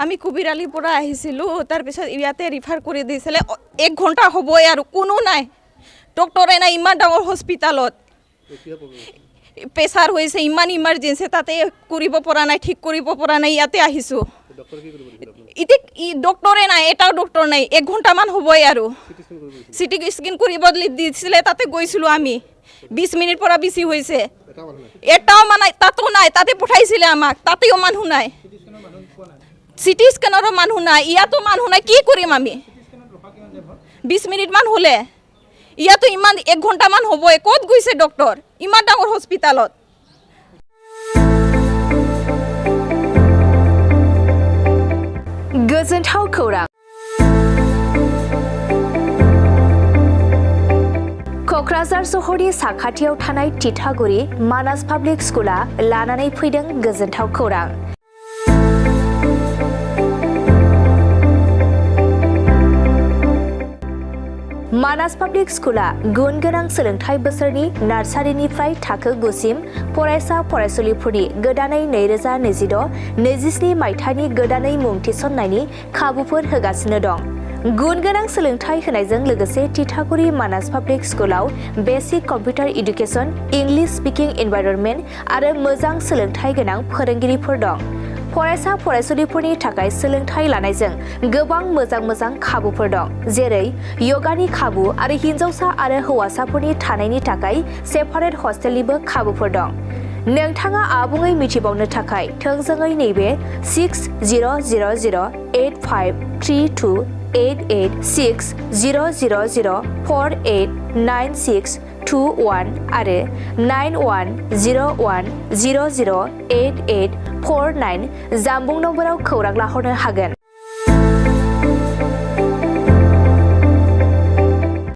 আমি কুবিৰালিৰ পৰা আহিছিলোঁ তাৰপিছত ইয়াতে ৰিফাৰ কৰি দিছিলে 1 ঘণ্টা হ'বই আৰু কোনো নাই ডক্টৰে নাই ইমান ডাঙৰ হস্পিটালত প্ৰেছাৰ হৈছে ইমান ইমাৰ্জেঞ্চি তাতে কৰিব পৰা নাই ঠিক কৰিব পৰা নাই ইয়াতে আহিছোঁ ডক্টৰে নাই এটাও ডক্টৰ নাই 1 ঘণ্টামান হ'বই আৰু চিটি স্কেন কৰিব দিছিলে তাতে গৈছিলোঁ আমি 20 মিনিট পৰা বেছি হৈছে এটাও মানে তাতো নাই তাতে পঠাইছিলে আমাক তাতেও মানুহ নাই সিটি স্কেনৰ মানুহ নাই ইয়াতো মানুহ নাই কি কৰিম আমি 20 মিনিট মান হলে ইয়াতো ইমান 1 ঘণ্টা মান হ'বই ক'ত গৈছে ডক্টৰ ইমান ডাঙৰ হস্পিটালত गोजोनथाव खौरां क'क्राझार सहरनि साखाथियाव थानाय तितागुरि मानास पाब्लिक स्कुला लानानै फैदों गोजोनथाव खौरां मानास पाब्लिक स्कुला गुन गोनां सोलोंथाइ बोसोरनि नार्सारिनिफ्राय थाखो 9 सिम फरायसा फरायसुलिफोरनि गोदानै 2026-27 मायथाइनि गोदानै मुं थिसननायनि खाबुफोर होगासिनो दं गुन गोनां सोलोंथाइ होनायजों लोगोसे तितागुरि मानास पाब्लिक स्कुलाव बेसिक कम्पिउटार एडुकेशन इंलिश स्पीकिं एनवायरनमेन्ट आरो मोजां सोलोंथाइ गोनां फोरोंगिरिफोर दं फरायसा फरायसुलिफोरनि थाखाय सोलोंथाइ लानायजों गोबां मोजां खाबुफोर दं जेरै योगानि खाबु आरो हिन्जावसा आरो हौवासाफोरनि थानायनि थाखाय सेपारेट हस्टेलनिबो खाबुफोर दं नोंथाङा आबुङै मिथिबावनो थाखाय थोंजोङै नैबे 60008532886000489621 आरो 9101008849 जानबुं नम्बराव खौरां लाहरनो हागोन